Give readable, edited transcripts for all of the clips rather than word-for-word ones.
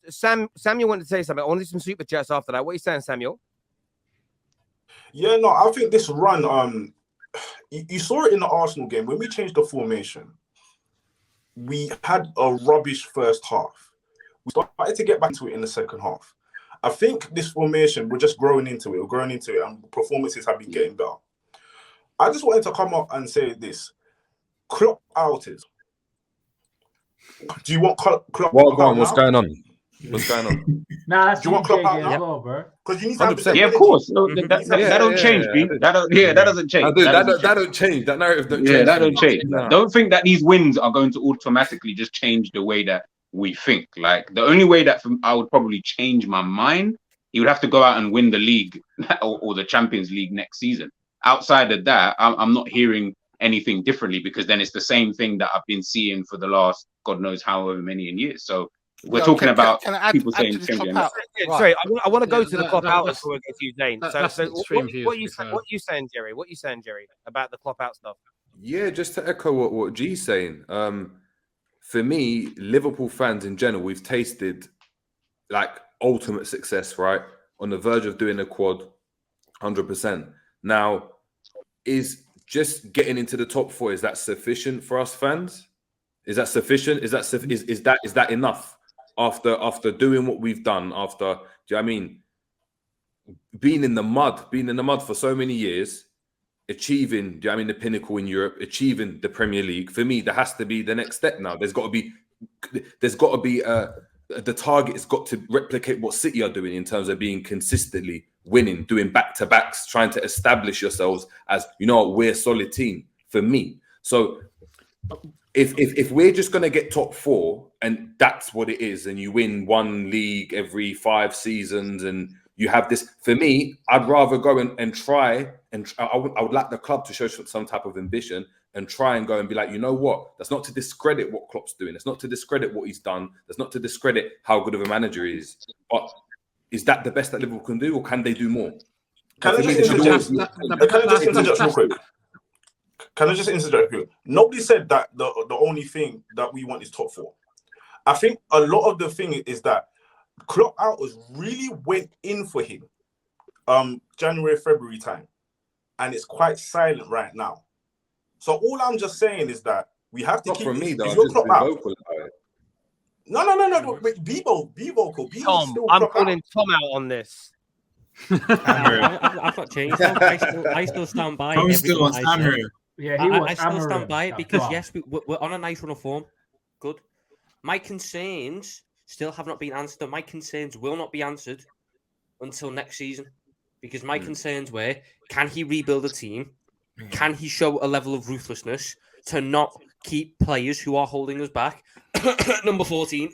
Samuel wanted to say something. I wanted some super chats after that. What are you saying, Samuel? Yeah, no, I think this run, you saw it in the Arsenal game. When we changed the formation, we had a rubbish first half. We started to get back to it in the second half. I think this formation, we're just growing into it. We're growing into it, and performances have been getting better. I just wanted to come up and say this. Klopp outers. Do you want Klopp out now? What's going on? What's going on? Nah, that's Do you want Klopp out now? well, bro. Because you need to have the same of energy. course. No, that don't change, B. That doesn't change. That don't change. That narrative don't change. Yeah, that don't change. No. Don't think that these wins are going to automatically just change the way that we think. Like, the only way that I would probably change my mind, he would have to go out and win the league or the Champions League next season. Outside of that, I'm not hearing anything differently, because then it's the same thing that I've been seeing for the last God knows however many years. So we're talking about people saying changing. Sorry, I want to go to the Klopp out before we go to you, Zane. So what are you saying, Jerry? What are you saying, Jerry, about the Klopp out stuff? Yeah, just to echo what G's saying. For me, Liverpool fans in general, we've tasted like ultimate success, right? On the verge of doing a quad, 100%. Now, is just getting into the top four, is that sufficient for us fans? Is that sufficient? Is that enough after doing what we've done? After, do you know what I mean? Being in the mud for so many years, achieving, do you know what I mean, the pinnacle in Europe, achieving the Premier League. For me, there has to be the next step now. There's got to be the target has got to replicate what City are doing in terms of being consistently winning, doing back-to-backs, trying to establish yourselves as, you know, we're a solid team for me. So if we're just going to get top four and that's what it is, and you win one league every 5 seasons and you have this, for me, I'd rather go and try, and I would like the club to show some type of ambition and try and go and be like, you know what? That's not to discredit what Klopp's doing. That's not to discredit what he's done. That's not to discredit how good of a manager he is. But is that the best that Liverpool can do, or can they do more? Can I just interject real quick? Can I just interject here? Nobody said that the only thing that we want is top four. I think a lot of the thing is that Klopp out was really went in for him January, February time. And it's quite silent right now. So all I'm just saying is that we have to keep. From me, though, your Klopp out. No. Be vocal. Tom, I'm calling Tom out on this. I've not changed. I still stand by. I still stand by it because yes, we're on a nice run of form. Good. My concerns still have not been answered. And my concerns will not be answered until next season, because my concerns were: can he rebuild a team? Can he show a level of ruthlessness to not keep players who are holding us back? Number 14.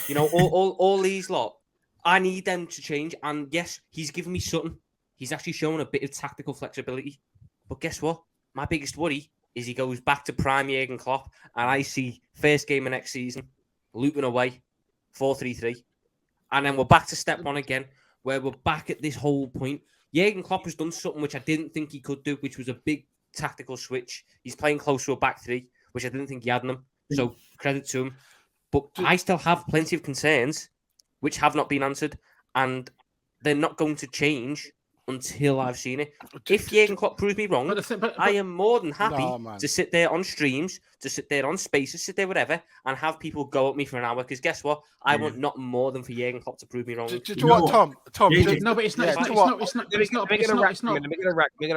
You know, all these lot. I need them to change. And yes, he's given me something. He's actually shown a bit of tactical flexibility. But guess what? My biggest worry is he goes back to prime Jurgen Klopp, and I see first game of next season, Luton away, 4-3-3. And then we're back to step one again, where we're back at this whole point. Jurgen Klopp has done something which I didn't think he could do, which was a big tactical switch. He's playing close to a back three, which I didn't think he had in him. So credit to him. But I still have plenty of concerns which have not been answered, and they're not going to change until I've seen it. If Jurgen Klopp proves me wrong, I am more than happy to sit there on streams, to sit there on Spaces, sit there whatever, and have people go at me for an hour. Because guess what? I want not more than for Jurgen Klopp to prove me wrong. Do you know what, Tom? No, but it's not. It's not. Make it a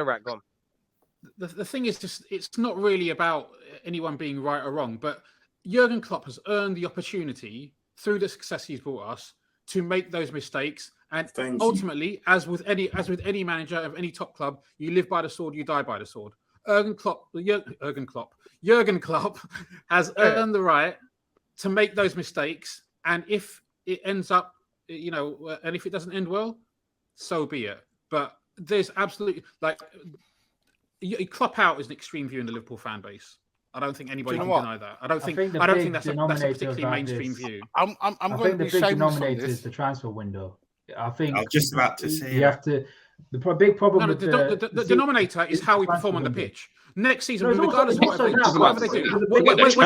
rack. Go on. The thing is, just it's not really about anyone being right or wrong, but Jurgen Klopp has earned the opportunity through the success he's brought us to make those mistakes. And ultimately, as with any manager of any top club, you live by the sword, you die by the sword. Jurgen Klopp has earned the right to make those mistakes. And if it ends up, and if it doesn't end well, so be it. But there's absolutely Klopp out is an extreme view in the Liverpool fan base. I don't think anybody can deny that. I don't think that's a particularly mainstream view. I'm going to be the big shameless denominator on this. is the transfer window. I think I was just about to say you have to. The big problem with the denominator is how we perform on the pitch. Next season, regardless of whatever they do. The biggest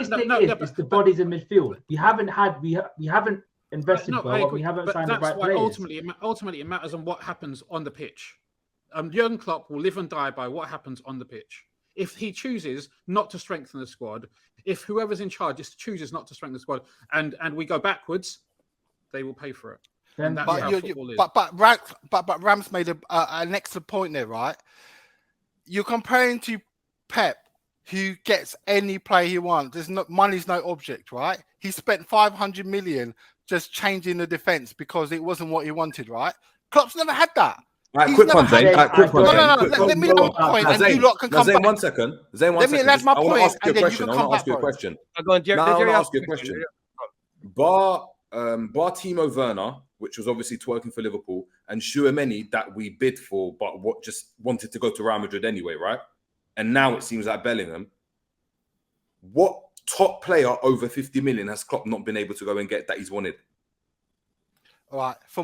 thing is the bodies in midfield. We haven't invested well. We haven't signed the right players. Ultimately, it matters on what happens on the pitch. Jurgen Klopp will live and die by what happens on the pitch. If he chooses not to strengthen the squad, if whoever's in charge just chooses not to strengthen the squad, and we go backwards, they will pay for it. And that's how football is. But Rams made an excellent point there, right? You're comparing to Pep, who gets any player he wants. Money's no object, right? He spent 500 million just changing the defense because it wasn't what he wanted, right? Klopp's never had that. All right, quick one, Zane. No. Let me have my point, and you lot can come back. Zane, 1 second. Let me add my point, and then you can come back. I want to ask you a question. I want to ask you a question. Bar Timo Werner, which was obviously twerking for Liverpool, and Tchouaméni that we bid for, but just wanted to go to Real Madrid anyway, right? And now it seems like Bellingham. What top player over 50 million has Klopp not been able to go and get that he's wanted? All right, so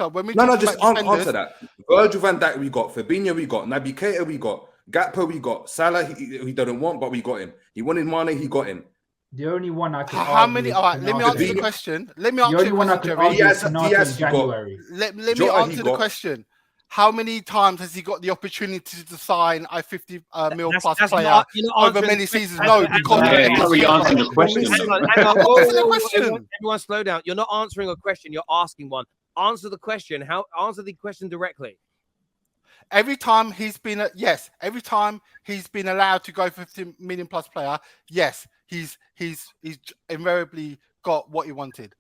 when we just answer that. Virgil van Dijk we got, Fabinho we got, Naby Keita we got, Gakpo we got, Salah he didn't want, but we got him. He wanted Mane, he got him. The only one I can. How many? All right, let me answer the question. Let me answer the question. How many times has he got the opportunity to sign a 50 mil plus player over many seasons? No, because you're answering the question. Everyone, slow down. You're not answering a question. You're asking one. Answer the question. Answer the question directly. Every time he's been allowed to go for 50 million plus player, yes, he's invariably got what he wanted.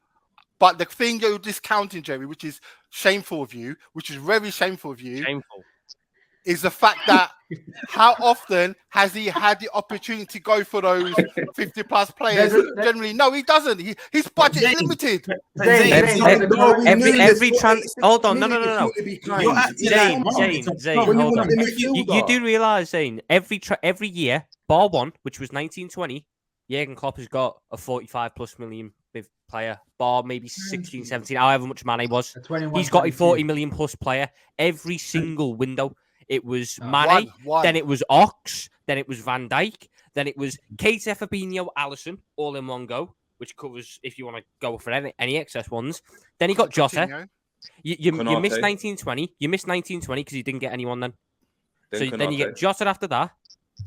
But the thing you're discounting, Jerry, which is shameful of you, which is very shameful of you, is the fact that how often has he had the opportunity to go for those 50 plus players? Generally, no, he doesn't. His budget is limited. Every hold on, no. Zane, hold on. You do realise, Zane, every year, bar one, which was 1920, Jurgen Klopp has got a 45 plus million player, bar maybe 16, 17, however much Mane was. He's got a 40 million plus player every single window. It was Mane, then it was Ox, then it was Van Dijk, then it was Keita, Fabinho, Alisson, all in one go, which covers if you want to go for any excess ones. Then he got Jota. You missed 1920. You missed 1920 because you didn't get anyone then. Then you get Jota after that.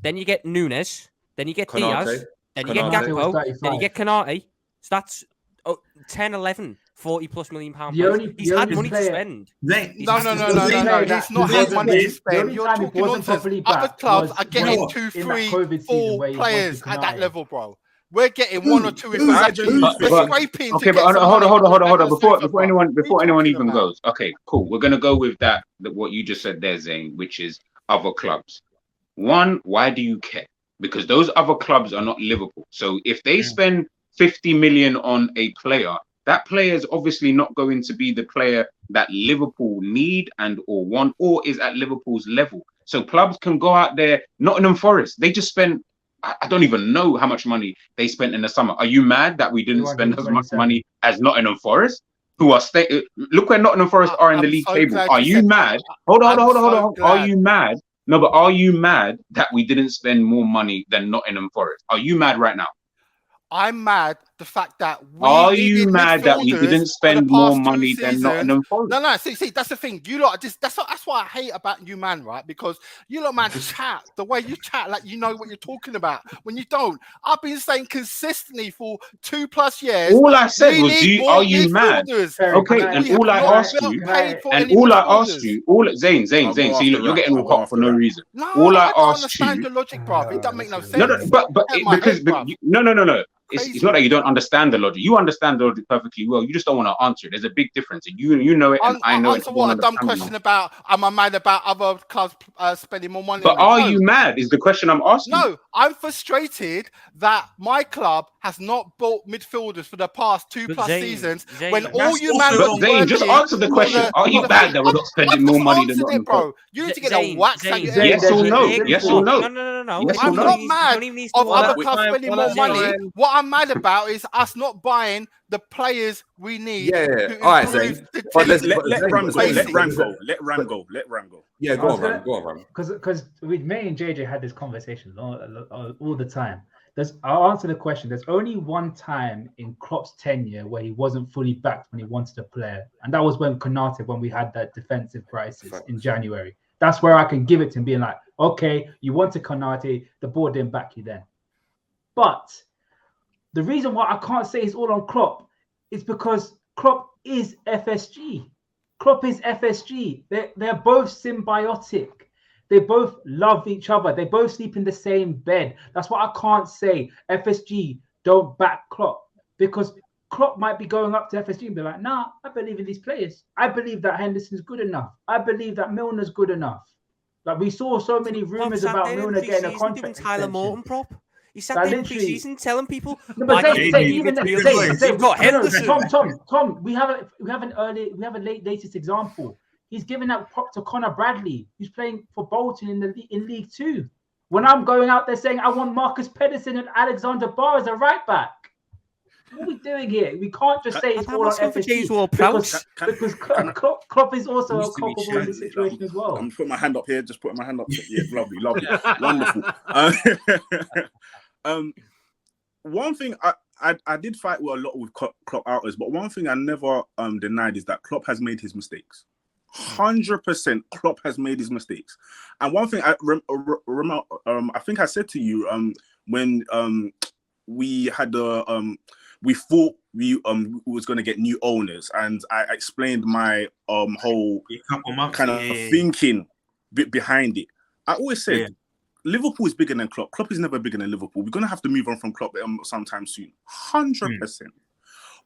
Then you get Nunes. Then you get Diaz. Then you get Gakpo. Then you get Kanate. So that's 10, 11, 40 plus million pound. He's had money to spend. No. He's not had money to spend. You're talking nonsense. Other clubs are getting 2, 3, 4 players at that level, bro. We're getting 1 or 2 if we're scraping. Okay, but hold on. Before anyone even goes. Okay, cool. We're gonna go with that. What you just said there, Zane, which is other clubs. One, why do you care? Because those other clubs are not Liverpool. So if they spend 50 million on a player, that player is obviously not going to be the player that Liverpool need and or want or is at Liverpool's level. So clubs can go out there. Nottingham Forest, they just spent, I don't even know how much money they spent in the summer. Are you mad that we didn't spend as much money as Nottingham Forest? Who are look where Nottingham Forest are in the league table. Are you mad? Hold on. Are you mad? No, but are you mad that we didn't spend more money than Nottingham Forest? Are you mad right now? I'm mad the fact that are you mad that we didn't spend more money than Nottingham Forest? No. See, that's the thing. You lot just that's why I hate about you, man. Right? Because you lot, man, chat the way you chat, like you know what you're talking about. When you don't, I've been saying consistently for 2+ years. All I said was, are you mad? Okay, and all I asked you, Zane. See, look, you're getting all hot for no reason. All I asked you, understand your logic, bro. It doesn't make no sense. No. It's not that you don't understand the logic. You understand the logic perfectly well. You just don't want to answer it. There's a big difference. You know it, and I know it. Answer what? A dumb question about, am I mad about other clubs spending more money? But are you mad is the question I'm asking. No, I'm frustrated that my club has not bought midfielders for the past 2+ seasons. When all you man... But Zane, just answer the question. Are you mad that we're not spending more money than Nottingham Forest? You need to get a wax. Yes or no? Yes or no? No. I'm not mad of other clubs spending more money. What I'm mad about is us not buying the players we need. Yeah. All right, Zane. But let Ram go. Let Ram go. Yeah, go on, Ram. Because with me and JJ had this conversation all the time. I'll answer the question. There's only one time in Klopp's tenure where he wasn't fully backed when he wanted a player, and that was when we had that defensive crisis in January. That's where I can give it to him, being like, okay, you wanted Konate, the board didn't back you then. But the reason why I can't say it's all on Klopp is because Klopp is FSG. Klopp is FSG. They're both symbiotic. They both love each other. They both sleep in the same bed. That's why I can't say FSG don't back Klopp, because Klopp might be going up to FSG and be like, nah, I believe in these players. I believe that Henderson's good enough. I believe that Milner's good enough. Like, we saw so many rumours about Milner getting a contract Tyler extension. Morton prop. He sat there in pre-season telling people, no, but Tom, we have a latest example. He's giving that prop to Connor Bradley, who's playing for Bolton in League 2. When I'm going out there saying I want Marcus Pedersen and Alexander Barr as a right back. What are we doing here? We can't just say it's all on FSG because Klopp is also culpable in the situation as well. I'm putting my hand up here. Just putting my hand up. Yeah, lovely, wonderful. One thing I did fight with a lot with Klopp outers, but one thing I never denied is that Klopp has made his mistakes. 100% Klopp has made his mistakes. And one thing I think I said to you when we had we thought we was going to get new owners, and I explained my whole kind of thinking bit behind it. I always said Liverpool is bigger than Klopp. Klopp is never bigger than Liverpool. We're going to have to move on from Klopp sometime soon. 100%.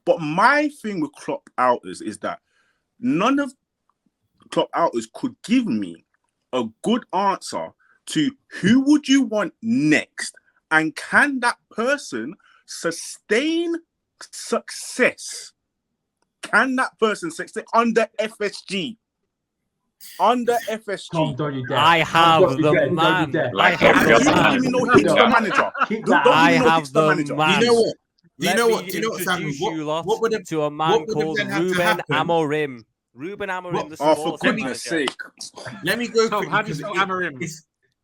But my thing with Klopp outers is that none of Klopp outers could give me a good answer to who would you want next, and can that person sustain success? Can that person succeed under FSG? Under FSG, I have the man. I have the manager. I have the man. You know what? What would have to a man called Ruben Amorim? Ruben Amorim, the for goodness sake. Let me go Tom, how do you spell Amorim?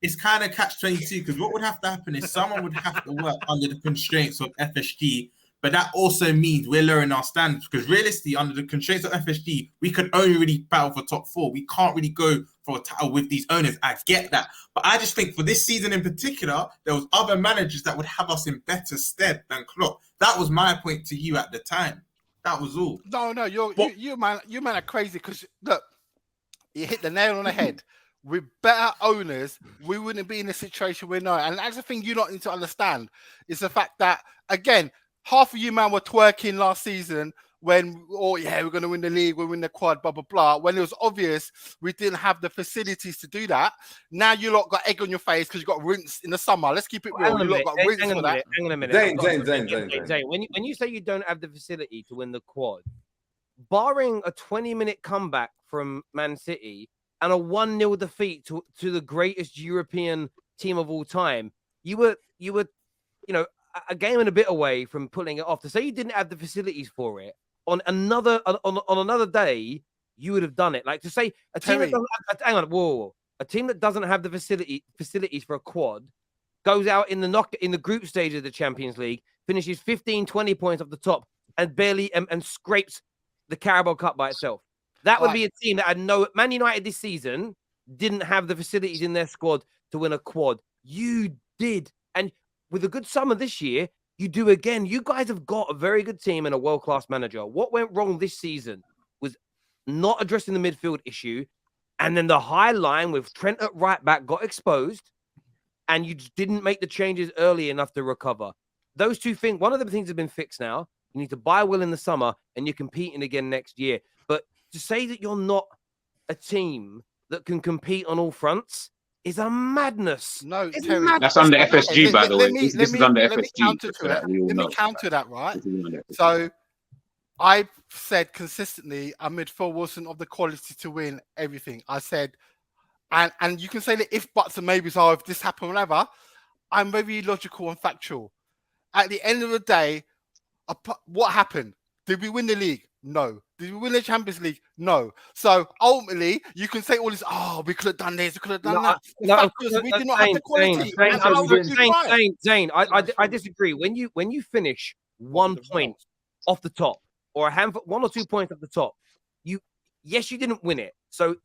It's kind of catch-22, because what would have to happen is someone would have to work under the constraints of FSG, but that also means we're lowering our standards, because realistically, under the constraints of FSG, we can only really battle for top 4. We can't really go for a title with these owners. I get that. But I just think for this season in particular, there was other managers that would have us in better stead than Klopp. That was my point to you at the time. That was all. No, you man are crazy, because look, you hit the nail on the head. With better owners, we wouldn't be in the situation we're now. And that's the thing you don't need to understand, is the fact that, again, half of you man were twerking last season when, we're going to win the league, we'll win the quad, blah, blah, blah. When it was obvious we didn't have the facilities to do that. Now you lot got egg on your face because you got rinsed in the summer. Let's keep it real. You lot got rinsed for that. Hang on a minute. Zane. When you say you don't have the facility to win the quad, barring a 20-minute comeback from Man City and a 1-0 defeat to the greatest European team of all time, you were a game and a bit away from pulling it off. To say you didn't have the facilities for it on another day, you would have done it. Like, to say a team a team that doesn't have the facilities for a quad goes out in the group stage of the Champions League, finishes 15-20 points off the top, and barely and scrapes the Carabao Cup by itself. That would be a team that I know Man United this season didn't have the facilities in their squad to win a quad. You did. And with a good summer this year, you do again. You guys have got a very good team and a world-class manager. What went wrong this season was not addressing the midfield issue. And then the high line with Trent at right back got exposed, and you just didn't make the changes early enough to recover. Those two things, one of the things have been fixed now. You need to buy Will in the summer, and you're competing again next year. But to say that you're not a team that can compete on all fronts is a madness. No, Terry, that's under FSG, by the way. This is under FSG. Let me counter that, right? So I said consistently our midfield wasn't of the quality to win everything. I said, and you can say that if buts and maybes are, if this happened, whatever, I'm very logical and factual. at the end of the day, what happened? Did we win the league? No. Did we win the Champions League? No. So ultimately, you can say all this. Oh, we could have done this. We could have done that. We did not have the quality. Zane, I disagree. When you finish 1 point off the top, or a handful, 1 or 2 points off the top, you didn't win it. So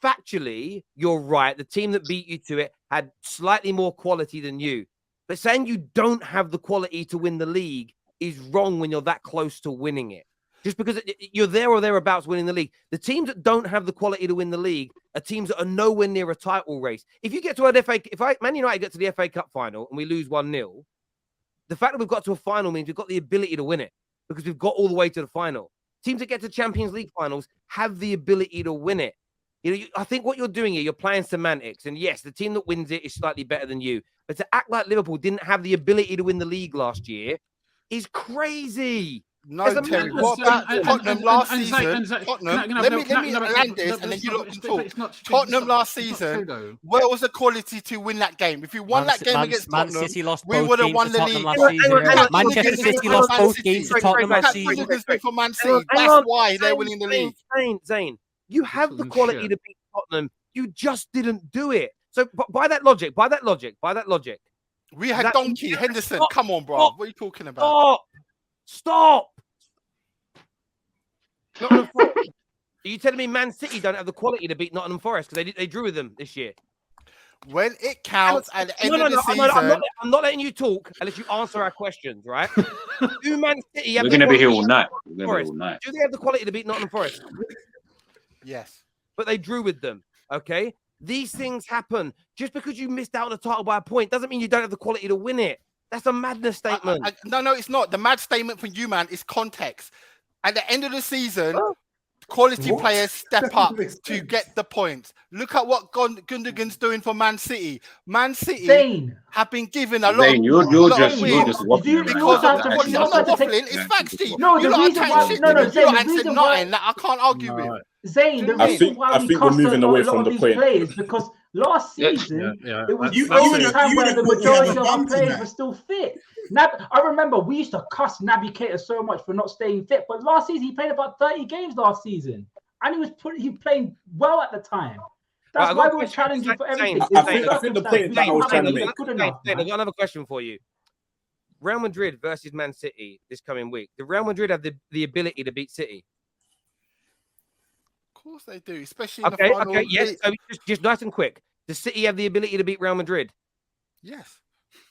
factually, you're right. The team that beat you to it had slightly more quality than you. But saying you don't have the quality to win the league is wrong when you're that close to winning it. Just because you're there or thereabouts winning the league. The teams that don't have the quality to win the league are teams that are nowhere near a title race. If you get to Man United get to the FA Cup final and we lose 1-0, the fact that we've got to a final means we've got the ability to win it because we've got all the way to the final. Teams that get to Champions League finals have the ability to win it. I think what you're doing here, you're playing semantics. And yes, the team that wins it is slightly better than you. But to act like Liverpool didn't have the ability to win the league last year is crazy. No, Terry, what about Tottenham last season? Tottenham, let me land this and then you lot can talk. Tottenham last season, where was the quality to win that game? If you won that game against Tottenham, we would have won the league. Manchester City lost both games to Tottenham last season. For Man City. That's why they're winning the league. Zane, you have the quality to beat Tottenham. You just didn't do it. So by that logic, we had Donkey, Henderson. Come on, bro. What are you talking about? Stop. Are you telling me Man City don't have the quality to beat Nottingham Forest because they drew with them this year? When it counts at the end of the season, I'm not letting you talk unless you answer our questions, right? Do Man City have We're going to be here all night. Do they have the quality to beat Nottingham Forest? Yes. But they drew with them, okay? These things happen. Just because you missed out on the title by a point doesn't mean you don't have the quality to win it. That's a madness statement. No, it's not. The mad statement from you, man, is context. At the end of the season, quality players step up to get the points. Look at what Gundogan's doing for Man City. Man City have been given a lot. Zane, you're just waffling. Because I'm not waffling. It's facts, Steve. No, the reason why. Nothing that I can't argue with. Zane, the reason why we cost a lot of these players because last season it was the only time where the majority of our players were still fit. I remember we used to cuss Naby Keita so much for not staying fit, but last season he played about 30 games last season, and he was playing well at the time. That's why we were challenging for everything. I think the point that I was trying to make. I've got another question for you. Real Madrid versus Man City this coming week. Do Real Madrid have the ability to beat City? Of course they do, especially in the final. Okay, yes. So just nice and quick. Does City have the ability to beat Real Madrid? Yes.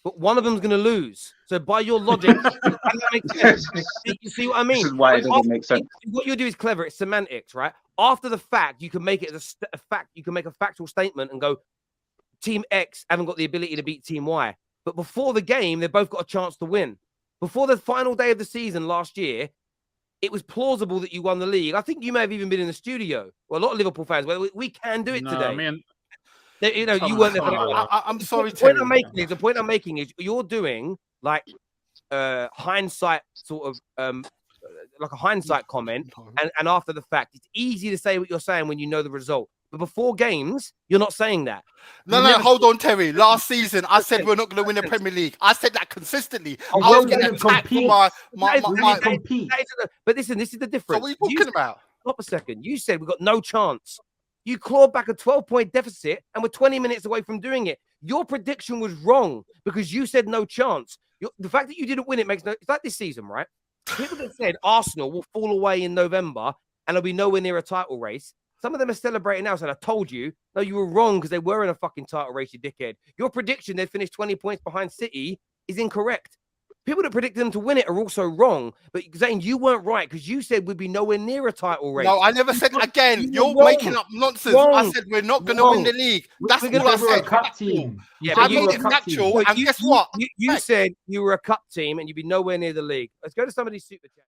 But one of them's going to lose. So by your logic, that makes sense. You see what I mean? This is why it doesn't make sense. What you do is clever. It's semantics, right? After the fact, you can make it as a fact. You can make a factual statement and go, Team X haven't got the ability to beat Team Y. But before the game, they've both got a chance to win. Before the final day of the season last year, it was plausible that you won the league. I think you may have even been in the studio. Well, a lot of Liverpool fans, we can do it today. Man. You weren't there. I'm sorry. The point I'm making is you're doing like hindsight sort of like a hindsight comment, and after the fact, it's easy to say what you're saying when you know the result. But before games, you're not saying that. No, hold on, Terry. Last season, I said we're not going to win the Premier League. I said that consistently. I was getting attacked for my compete. But listen, this is the difference. So what are you talking about? Stop a second. You said we've got no chance. You clawed back a 12-point deficit, and we're 20 minutes away from doing it. Your prediction was wrong because you said no chance. The fact that you didn't win it makes no... It's like this season, right? People that said Arsenal will fall away in November and there'll be nowhere near a title race. Some of them are celebrating now, saying, I told you. No, you were wrong because they were in a fucking title race, you dickhead. Your prediction they'd finish 20 points behind City is incorrect. People that predicted them to win it are also wrong. But Zane, you weren't right because you said we'd be nowhere near a title race. No, I never said again. You're making up nonsense. I said we're not going to win the league. That's what I said. We're a cup team. Yeah, I made it factual. And guess what? You said you were a cup team and you'd be nowhere near the league. Let's go to somebody's super chat.